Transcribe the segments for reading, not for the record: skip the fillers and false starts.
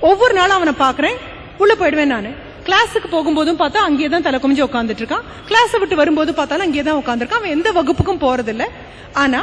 ஒவ்வொரு நாளும் அவனை பாக்குறேன், உள்ள போயிடுவேன் நானு. கிளாஸுக்கு போகும்போதும் பார்த்தா அங்கேயேதான் தலை குமிஞ்சு உட்காந்துட்டு இருக்கான். கிளாஸ் விட்டு வரும்போது பார்த்தாலும் அங்கேயேதான் உட்காந்துருக்கான். அவன் எந்த வகுப்புக்கும் போறதில்ல. ஆனா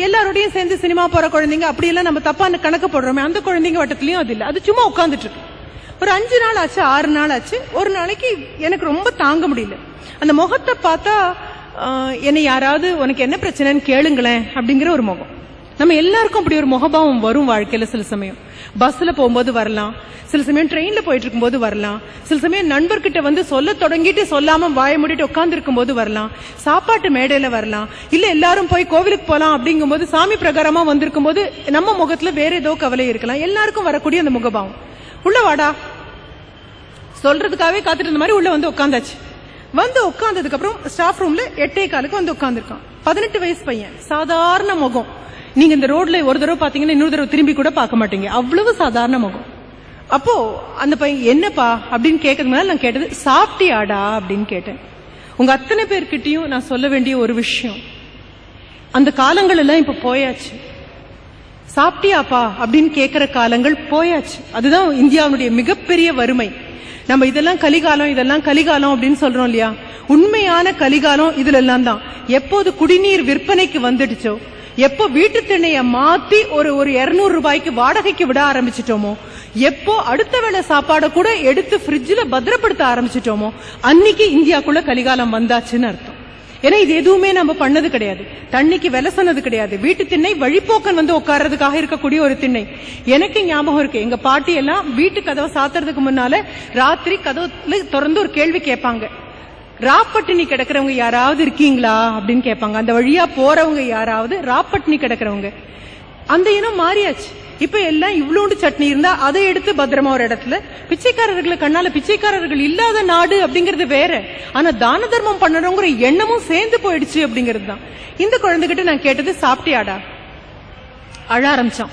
எல்லாரோடையும் சேர்ந்து சினிமா போற குழந்தைங்க அப்படியெல்லாம் நம்ம தப்பா கணக்கு போடுறோமே, அந்த குழந்தைங்க வட்டத்திலயும் அது இல்ல. அது சும்மா உட்காந்துட்டு இருக்கு. ஒரு 5 நாள் ஆச்சு, 6 நாள் ஆச்சு. ஒரு நாளைக்கு எனக்கு ரொம்ப தாங்க முடியல. அந்த முகத்தை பார்த்தா என்னை யாராவது உனக்கு என்ன பிரச்சனைன்னு கேளுங்களேன் அப்படிங்கிற ஒரு முகம். நம்ம எல்லாருக்கும் அப்படி ஒரு முகபாவம் வரும் வாழ்க்கையில. சில சமயம் பஸ்ல போகும்போது வரலாம், சில சமயம் ட்ரெயின்ல போயிட்டு இருக்கும் போது வரலாம், சில சமயம் நண்பர்கிட்ட வந்து சொல்ல தொடங்கிட்டு சொல்லாம வாய மூடிட்டு உட்கார்ந்து இருக்கும் போது வரலாம், சாப்பாட்டு மேடையில வரலாம், இல்ல எல்லாரும் போய் கோவிலுக்கு போலாம் அப்படிங்கும் போது சாமி பிரகாரமா வந்திருக்கும் போது நம்ம முகத்துல வேற ஏதோ கவலை இருக்கலாம். எல்லாருக்கும் வரக்கூடிய அந்த முகபாவம். உள்ள வாடா சொல்றதுக்காகவே காத்துட்டு இருந்த மாதிரி உள்ள வந்து உட்காந்தாச்சு. வந்து உட்கார்ந்ததுக்கு அப்புறம் ஸ்டாஃப் ரூம்ல 8:15 வந்து உட்கார்ந்துருக்கான். 18 வயசு பையன், சாதாரண முகம். நீங்க இந்த ரோட்ல ஒரு தடவை பாத்தீங்கன்னா இன்னொரு தடவை திரும்பி கூட பார்க்க மாட்டீங்க, அவ்வளவு சாதாரண முகம். அப்போ அந்த பையன் என்னப்பா அப்படின்னு கேட்கறதுனால நான் கேட்டது, சாப்பிட்டியாடா அப்படின்னு கேட்டேன். உங்க அத்தனை பேர்கிட்டயும் நான் சொல்ல வேண்டிய ஒரு விஷயம், அந்த காலங்கள் எல்லாம் இப்ப போயாச்சு. சாப்பிட்டியாப்பா அப்படின்னு கேட்கிற காலங்கள் போயாச்சு. அதுதான் இந்தியாவுடைய மிகப்பெரிய வறுமை. நம்ம இதெல்லாம் கலிகாலம், இதெல்லாம் கலிகாலம் அப்படின்னு சொல்றோம் இல்லையா? உண்மையான கலிகாலம் இதுல எல்லாம் தான். எப்போது குடிநீர் விற்பனைக்கு வந்துடுச்சோ, எப்போ வீட்டு திண்ணைய மாத்தி ஒரு 200 ரூபாய்க்கு வாடகைக்கு விட ஆரம்பிச்சிட்டோமோ, எப்போ அடுத்த வேளை சாப்பாடை கூட எடுத்து ஃப்ரிட்ஜில் பத்திரப்படுத்த ஆரம்பிச்சிட்டோமோ, அன்னைக்கு இந்தியாக்குள்ள கலிகாலம் வந்தாச்சுன்னு அர்த்தம். ஏன்னா இது எதுவுமே நம்ம பண்ணது கிடையாது. தண்ணிக்கு விலை சொன்னது கிடையாது. வீட்டு திண்ணை வழிபோக்கன் வந்து உட்கார்றதுக்காக இருக்கக்கூடிய ஒரு திண்ணை. எனக்கு ஞாபகம் இருக்கு, எங்க பாட்டி எல்லாம் வீட்டு கதவை சாத்துறதுக்கு முன்னால ராத்திரி கதவுல திறந்து ஒரு கேள்வி கேட்பாங்க, ராப்பட்டினி கிடக்கிறவங்க யாராவது இருக்கீங்களா அப்படின்னு கேட்பாங்க. அந்த வழியா போறவங்க யாராவது ராப்பட்டினி கிடக்கிறவங்க. அந்த இனம் மாறியாச்சு. இப்ப எல்லாம் இவ்வளோண்டு சட்னி இருந்தா அதை எடுத்து பத்திரமா ஒரு இடத்துல பிச்சைக்காரர்களை கண்ணால, பிச்சைக்காரர்கள் இல்லாத நாடு அப்படிங்கிறது வேற, ஆனா தான தர்மம் பண்ணணுங்கிற எண்ணமும் சேர்ந்து போயிடுச்சு அப்படிங்கிறது தான். இந்த குழந்தைகிட்ட நான் கேட்டது, சாப்பிட்டியாடா? அழ ஆரம்பிச்சான்.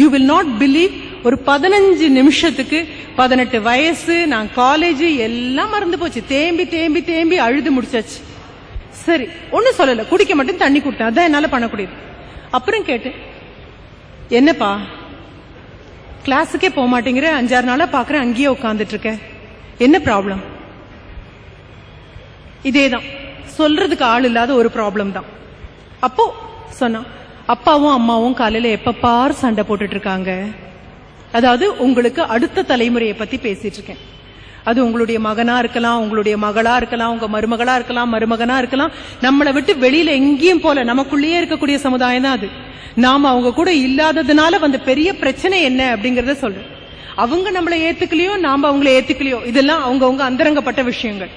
யூ வில் நாட் பிலீவ், ஒரு 15 நிமிஷத்துக்கு 18 வயசு, நான் காலேஜ் எல்லாம் மறந்து போச்சு. தேம்பி தேம்பி தேம்பி அழுது முடிச்சாச்சு. சரி ஒண்ணு சொல்லல, குடிக்க மட்டும் தண்ணி கொடுத்தேன், அதான் என்னால பண்ணக்கூடியது. அப்புறம் கேட்டு, என்னப்பா கிளாஸுக்கே போக மாட்டேங்கிற, 5-6 நாளா பாக்குறேன் அங்கேயே உட்கார்ந்துட்டு இருக்க, என்ன ப்ராப்ளம்? இதேதான், சொல்றதுக்கு ஆள் இல்லாத ஒரு ப்ராப்ளம் தான். அப்போ சொன்னா, அப்பாவும் அம்மாவும் காலையில எப்ப பார் சண்டை போட்டுட்டு இருக்காங்க. அதாவது உங்களுக்கு அடுத்த தலைமுறையை பத்தி பேசிட்டு இருக்கேன். அது உங்களுடைய மகனா இருக்கலாம், உங்களுடைய மகளா இருக்கலாம், உங்க மருமகளா இருக்கலாம், மருமகனா இருக்கலாம். நம்மளை விட்டு வெளியில எங்கேயும் போல நமக்குள்ளேயே இருக்கக்கூடிய சமுதாயம் தான் அது. நாம அவங்க கூட இல்லாததுனால வந்த பெரிய பிரச்சனை என்ன அப்படிங்கறத சொல்றேன். அவங்க நம்மளை ஏத்துக்கலையோ, நாம அவங்களை ஏத்துக்கலையோ, இதெல்லாம் அவங்கவுங்க அந்தரங்கப்பட்ட விஷயங்கள்.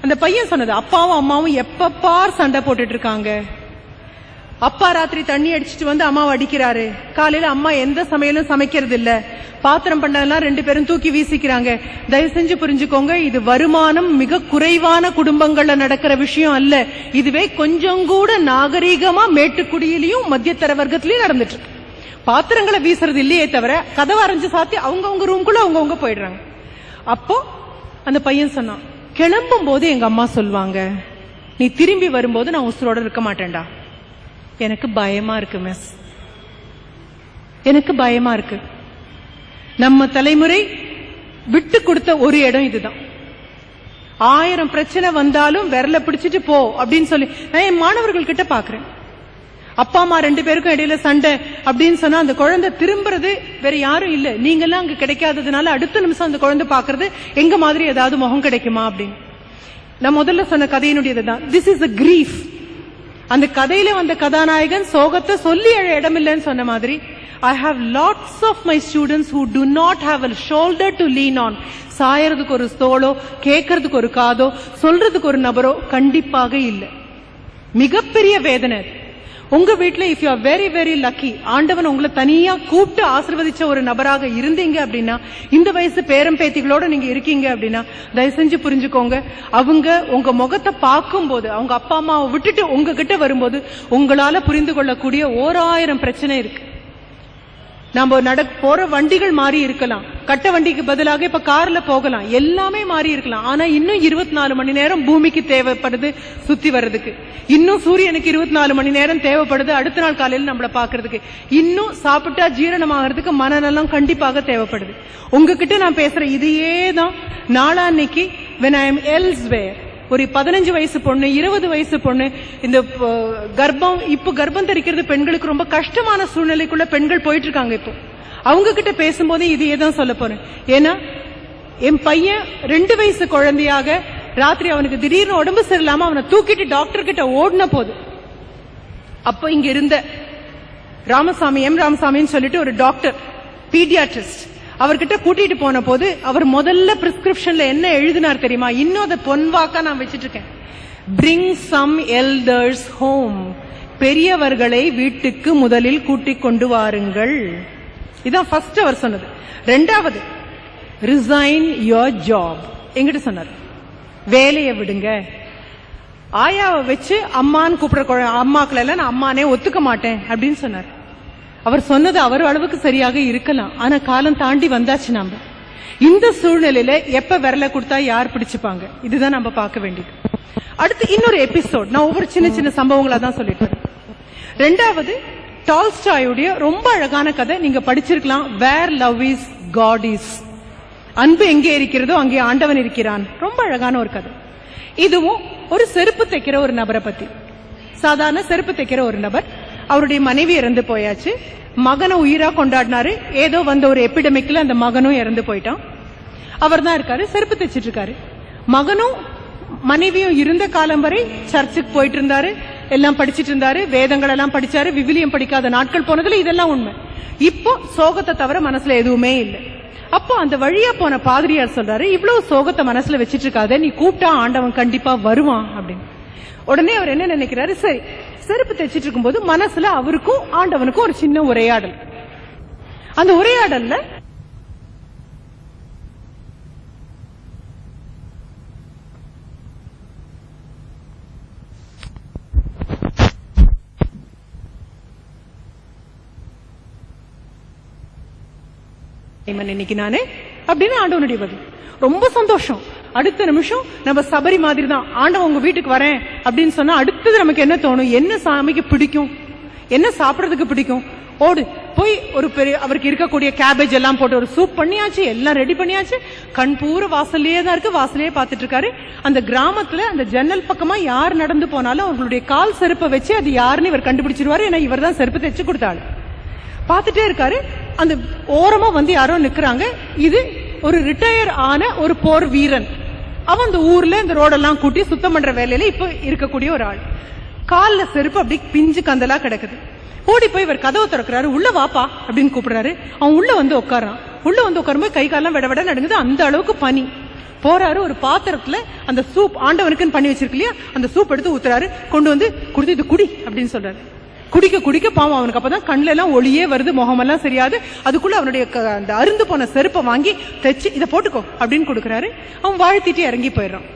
அந்த பையன் சொன்னது, அப்பாவும் அம்மாவும் எப்ப பார் சண்டை போட்டுட்டு இருக்காங்க. அப்பா ராத்திரி தண்ணி அடிச்சுட்டு வந்து அம்மாவை அடிக்கிறாரு, காலையில அம்மா எந்த சமையலும் சமைக்கிறது இல்ல, பாத்திரம் பண்ணலாம் 2 பேரும் தூக்கி வீசிக்கிறாங்க. தயவு செஞ்சு புரிஞ்சுக்கோங்க, இது வருமானம் மிக குறைவான குடும்பங்கள்ல நடக்கிற விஷயம் அல்ல. இதுவே கொஞ்சம் கூட நாகரீகமா மேட்டுக்குடியிலையும் மத்தியதர வர்க்கத்திலயும் நடந்துட்டு இருக்கு. பாத்திரங்களை வீசுறது இல்லையே தவிர கதவை அரைஞ்சு சாத்தி அவங்கவுங்க ரூம்குள்ள அவங்கவுங்க போயிடுறாங்க. அப்போ அந்த பையன் சொன்னான், கிளம்பும் போது எங்க அம்மா சொல்லுவாங்க, நீ திரும்பி வரும்போது நான் உசுரோட இருக்க மாட்டேன்டா. எனக்கு பயமா இருக்கு மிஸ், எனக்கு பயமா இருக்கு. நம்ம தலைமுறை விட்டு கொடுத்த ஒரு இடம் இதுதான். 1000 பிரச்சனை வந்தாலும் விரல பிடிச்சிட்டு போ அப்படின்னு சொல்லி நான் என் மாணவர்கள் கிட்ட பாக்குறேன். அப்பா அம்மா 2 பேருக்கும் இடையில சண்டை அப்படின்னு சொன்னா அந்த குழந்தை திரும்புறது வேற யாரும் இல்ல, நீங்க எல்லாம் அங்க கிடைக்காததுனால அடுத்த நிமிஷம் அந்த குழந்தை பாக்குறது எங்க மாதிரி ஏதாவது முகம் கிடைக்குமா அப்படின்னு. நான் முதல்ல சொன்ன கதையினுடையதுதான், திஸ் இஸ் a grief. அந்த கதையில வந்த கதாநாயகன் சோகத்தை சொல்லி இடமில்லைன்னு சொன்ன மாதிரி, I have lots of my students who do not have a shoulder to lean on. சாயறதுக்கு ஒரு தோளோ, கேட்கறதுக்கு ஒரு காதோ, சொல்றதுக்கு ஒரு நபரோ கண்டிப்பாக இல்லை. மிகப்பெரிய வேதனை. உங்க வீட்டுல if you are very very lucky, ஆண்டவன் உங்களை தனியா கூப்பிட்டு ஆசீர்வதிச்ச ஒரு நபராக இருந்தீங்க அப்படின்னா, இந்த வயசு பேரம் பேத்திகளோட நீங்க இருக்கீங்க அப்படின்னா, தயவு செஞ்சு புரிஞ்சுக்கோங்க, அவங்க உங்க முகத்தை பார்க்கும் போது, அவங்க அப்பா அம்மாவை விட்டுட்டு உங்ககிட்ட வரும்போது உங்களால புரிந்து கொள்ளக்கூடிய 1000 பிரச்சனை இருக்கு. நம்ம போற வண்டிகள் மாறி இருக்கலாம், கட்ட வண்டிக்கு பதிலாக இப்ப கார்ல போகலாம், எல்லாமே மாறி இருக்கலாம். ஆனா இன்னும் 24 மணி நேரம் பூமிக்கு தேவைப்படுது சுத்தி வர்றதுக்கு. இன்னும் சூரியனுக்கு 24 மணி நேரம் தேவைப்படுது அடுத்த நாள் காலையில் நம்மள பாக்குறதுக்கு. இன்னும் சாப்பிட்டா ஜீரணமாகறதுக்கு மனநலம் கண்டிப்பாக தேவைப்படுது. உங்ககிட்ட நான் பேசுற இதையே தான் நாளான்னைக்கு when I am elsewhere, ஒரு 15 வயசு பொண்ணு, 20 வயசு பொண்ணு, இந்த கர்ப்பம் தரிக்கிறது பெண்களுக்கு ரொம்ப கஷ்டமான சூழ்நிலைக்குள்ள பெண்கள் போயிட்டு இருக்காங்க. இப்போ அவங்க கிட்ட பேசும்போது இதையே தான் சொல்ல போறேன். ஏன்னா என் பையன் 2 வயசு குழந்தையாக ராத்திரி அவனுக்கு திடீர்னு உடம்பு சரியில்லாம அவனை தூக்கிட்டு டாக்டர் கிட்ட ஓடின போது, அப்போ இங்க இருந்த ராமசாமின்னு சொல்லிட்டு ஒரு டாக்டர், பீடியாட்ரிஸ்ட், அவர்கிட்ட கூட்டிட்டு போன போது அவர் முதல்ல பிரிஸ்கிரிப்ஷன்ல என்ன எழுதினார் தெரியுமா? இன்னும் அதை பொன்வாக்கா நான் வச்சிட்டு இருக்கேன். பிரிங் சம் எல்டர்ஸ் ஹோம், பெரியவர்களை வீட்டுக்கு முதலில் கூட்டிக் கொண்டு வாருங்கள். இதான் ஃபர்ஸ்ட் அவர் சொன்னது. ரெண்டாவது, ரிசைன் யோர் ஜாப். எங்கிட்ட சொன்னார், வேலையை விடுங்க. ஆயாவை வச்சு அம்மான்னு கூப்பிடுற அம்மாக்கள் எல்லாம் நான் அம்மானே ஒத்துக்க மாட்டேன் அப்படின்னு சொன்னார். அவர் சொன்னது அவர் அளவுக்கு சரியாக இருக்கலாம், ஆனா காலம் தாண்டி வந்தாச்சு. நாம இந்த சூழ்நிலையில எப்ப விரல கொடுத்தா யார் பிடிச்சுப்பாங்க, இதுதான் நம்ம பார்க்க வேண்டியது. அடுத்து இன்னொரு எபிசோட், நான் ஒவ்வொரு சின்ன சின்ன சம்பவங்களா தான் சொல்லிட்டு. ரெண்டாவது, டால்ஸ்டாயுடைய ரொம்ப அழகான கதை, நீங்க படிச்சிருக்கலாம், வேர் லவ் இஸ் காட் இஸ், அன்பு எங்கே இருக்கிறதோ அங்கே ஆண்டவன் இருக்கிறான். ரொம்ப அழகான ஒரு கதை. இதுவும் ஒரு செருப்பு தைக்கிற ஒரு நபரை பத்தி. சாதாரண செருப்பு தைக்கிற ஒரு நபர், அவருடைய மனைவி இறந்து போயாச்சு, மகனை உயிரா கொண்டாடினாரு. ஏதோ வந்த ஒரு எபிடமிக்ல அந்த மகனும் இறந்து போயிட்டான். அவர் தான் இருக்காரு, செருப்பு தைச்சிட்டு இருக்காரு. மகனும் மனைவியும் இருந்த காலம் வரை சர்ச்சுக்கு போயிட்டு இருந்தாரு, எல்லாம் படிச்சிட்டு இருந்தாரு, வேதங்கள் எல்லாம் படிச்சாரு, விவிலியம் படிக்காத நாட்கள் போனதுல இதெல்லாம் உண்மை. இப்போ சோகத்தை தவிர மனசுல எதுவுமே இல்லை. அப்போ அந்த வழியா போன பாதிரியார் சொல்றாரு, இவ்வளவு சோகத்தை மனசுல வச்சிட்டு இருக்காத, நீ கூப்பிட்டா ஆண்டவன் கண்டிப்பா வருவான் அப்படின்னு. உடனே அவர் என்ன நினைக்கிறாரு, சரி செருப்பு தைச்சிட்டு இருக்கும்போது மனசுல அவருக்கும் ஆண்டவனுக்கும் ஒரு சின்ன உரையாடல். அந்த உரையாடல்ல இன்னைக்கு நானே அப்படின்னு ஆண்டவனுடைய பதில். ரொம்ப சந்தோஷம். அடுத்த நிமிஷம் நம்ம சபரி மாதிரி தான், ஆண்டவன் உங்க வீட்டுக்கு வரேன் அப்படின்னு சொன்னா அடுத்தது நமக்கு என்ன தோணும், என்ன சாமிக்கு பிடிக்கும், என்ன சாப்பிடறதுக்கு பிடிக்கும், ஓடு போய் ஒரு பெரிய அவருக்கு இருக்கக்கூடிய கேபேஜ் எல்லாம் போட்டு ஒரு சூப் பண்ணியாச்சு, எல்லாம் ரெடி பண்ணியாச்சு. கண் பூர வாசல்லையே தான் இருக்கு, வாசலையே பார்த்துட்டு இருக்காரு. அந்த கிராமத்துல அந்த ஜன்னல் பக்கமா யார் நடந்து போனாலும் அவர்களுடைய கால் செருப்பை வச்சு அது யாருன்னு இவர் கண்டுபிடிச்சிருவாரு. ஏன்னா இவர் தான் செருப்பு தைச்சு கொடுத்தாரு. பார்த்துட்டே இருக்காரு. அந்த ஓரமா வந்து யாரோ நிக்கிறாங்க. இது ஒரு ரிட்டையர் ஆன ஒரு போர் வீரன். அவன் அந்த ஊர்ல இந்த ரோடெல்லாம் கூட்டி சுத்தம் பண்ற வேலையில இப்ப இருக்கக்கூடிய ஒரு ஆள். கால்ல செருப்பு அப்படி பிஞ்சு கந்தலா கிடக்குது. ஓடி போய் இவர் கதவை திறக்கிறாரு. உள்ள வாப்பா அப்படின்னு கூப்பிடுறாரு. அவன் உள்ள வந்து உட்காரான். உள்ள வந்து உட்காரும்போது கை காலம் விட விட நடுங்குது. அந்த அளவுக்கு பனி. போறாரு, ஒரு பாத்திரத்துல அந்த சூப் ஆண்டவனுக்குன்னு பண்ணி வச்சிருக்கு இல்லையா, அந்த சூப் எடுத்து ஊத்துறாரு. கொண்டு வந்து கொடுத்து இது குடி அப்படின்னு சொல்றாரு. குடிக்க குடிக்க பாவம் அவனுக்கு அப்பதான் கண்ணுல எல்லாம் ஒளியே வருது, முகமெல்லாம் சரியாது. அதுக்குள்ள அவனுடைய அந்த அருந்து போன செருப்பை வாங்கி தைச்சு இதை போட்டுக்கோ அப்படின்னு கொடுக்குறாரு. அவன் வாழ்த்திட்டு இறங்கி போயிடுறான்.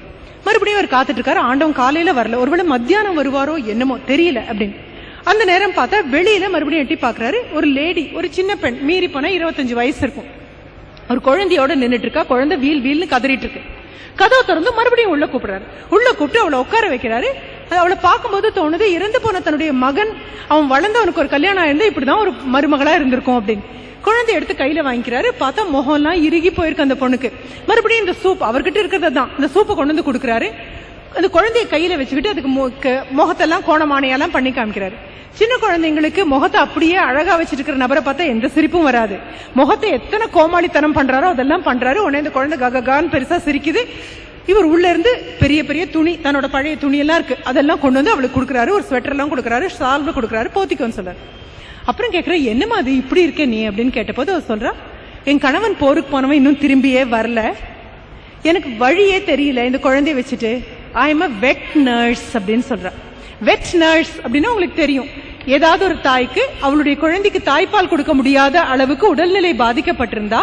மறுபடியும் அவர் காத்துட்டு இருக்காரு. ஆண்டவன் காலையில வரல, ஒருவேளை மத்தியானம் வருவாரோ என்னமோ தெரியல அப்படின்னு. அந்த நேரம் பார்த்தா வெளியில மறுபடியும் எட்டி பாக்குறாரு. ஒரு லேடி, ஒரு சின்ன பெண், மீறி போனா 25 வயசு இருக்கும், ஒரு குழந்தையோட நின்றுட்டு இருக்கா. குழந்தை வீல் வீல்னு கதறிட்டு இருக்கு. கதவை திறந்து மறுபடியும் உள்ள கூப்பிடுறாரு. உள்ள கூப்பிட்டு அவளை உட்கார வைக்கிறாரு. அவளை பார்க்கும்போது தோணுது, இறந்து போன தன்னுடைய மகன், அவன் வளர்ந்தவனுக்கு ஒரு கல்யாணம் ஆயிருந்தா இப்படிதான் ஒரு மருமகளா இருந்திருக்கும் அப்படின்னு. குழந்தை எடுத்து கையில வாங்கிக்கிறாரு. பார்த்தா முகம் எல்லாம் இறுகி போயிருக்கு அந்த பொண்ணுக்கு. மறுபடியும் இந்த சூப் அவர்கிட்ட இருக்கிறது தான், இந்த சூப்பை கொண்டு வந்து கொடுக்குறாரு. அந்த குழந்தைய கையில வச்சுக்கிட்டு அதுக்கு முகத்தெல்லாம் கோணமானையெல்லாம் பண்ணி காமிக்கிறாரு. சின்ன குழந்தைங்களுக்கு முகத்தை அப்படியே அழகா வச்சிட்டு இருக்கிற நபரை பார்த்தா எந்த சிரிப்பும் வராது. முகத்தை எத்தனை கோமாளித்தனம் பண்றாரோ அதெல்லாம் பண்றாரு. உடனே இந்த குழந்தை ககான்னு பெருசா சிரிக்குது. இவர் உள்ள இருந்து பெரிய பெரிய துணி, தன்னோட பழைய துணி எல்லாம் இருக்கு, அதெல்லாம் கொண்டு வந்து அவளுக்கு கொடுக்குறாரு. ஒரு ஸ்வெட்டர் எல்லாம் கொடுக்குறாரு, ஷால்னு கொடுக்குறாரு, போத்திக்கோன்னு சொல்றாரு. அப்புறம் கேட்கிற, என்னமா அது இப்படி இருக்க நீ அப்படின்னு கேட்டபோது அவர் சொல்றா, என் கணவன் போருக்கு போனவன் இன்னும் திரும்பியே வரல, எனக்கு வழியே தெரியல இந்த குழந்தைய வச்சுட்டு. I am a wet nurse அப்படின்னு சொல்றா. வெட் நர்ஸ் அப்படின்னா உங்களுக்கு தெரியும், ஏதாவது ஒரு தாய்க்கு அவளுடைய குழந்தைக்கு தாய்ப்பால் கொடுக்க முடியாத அளவுக்கு உடல்நிலை பாதிக்கப்பட்டிருந்தா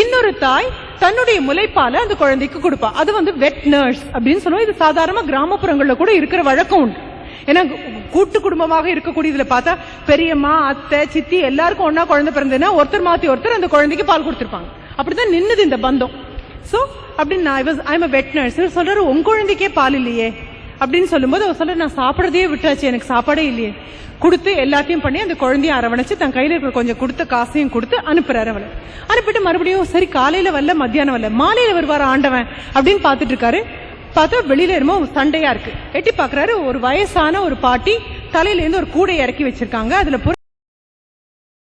இன்னொரு தாய் தன்னுடைய முலைப்பால அந்த குழந்தைக்கு கொடுப்பா. அது வந்து வெட் நர்ஸ் அப்படின்னு சொல்லுவோம். இது சாதாரண கிராமப்புறங்கள்ல கூட இருக்கிற வழக்கம் உண்டு. ஏன்னா கூட்டு குடும்பமாக இருக்கக்கூடியதுல பார்த்தா பெரியம்மா, அத்தை, சித்தி எல்லாருக்கும் ஒன்னா குழந்தை பிறந்ததுன்னா ஒருத்தர் மாத்தி ஒருத்தர் அந்த குழந்தைக்கு பால் கொடுத்திருப்பாங்க. அப்படிதான் நின்னுது இந்த பந்தம். சோ அப்படின்னு ஐம் a வெட் நர்ஸ். சொல்றாரு உங்க குழந்தைக்கே பால் இல்லையே அப்படின்னு சொல்லும்போது அவர் சொல்ற, நான் சாப்பிடறதே விட்டாச்சு, எனக்கு சாப்பாடே இல்லையே. கொடுத்து எல்லாத்தையும் பண்ணி அந்த குழந்தைய அரவணைச்சு தன் கையில இருக்கிற கொஞ்சம் கொடுத்த காசையும் கொடுத்து அனுப்புறாரு. அவளை அனுப்பிட்டு மறுபடியும் சரி காலையில வரல, மத்தியானம் வரல, மாலையில வருவார் ஆண்டவன் அப்படின்னு பாத்துட்டு இருக்காரு. பார்த்தா வெளியில என்னமோ சண்டையா இருக்கு. எட்டி பாக்குறாரு, ஒரு வயசான ஒரு பாட்டி தலையில இருந்து ஒரு கூடை இறக்கி வச்சிருக்காங்க. அதுல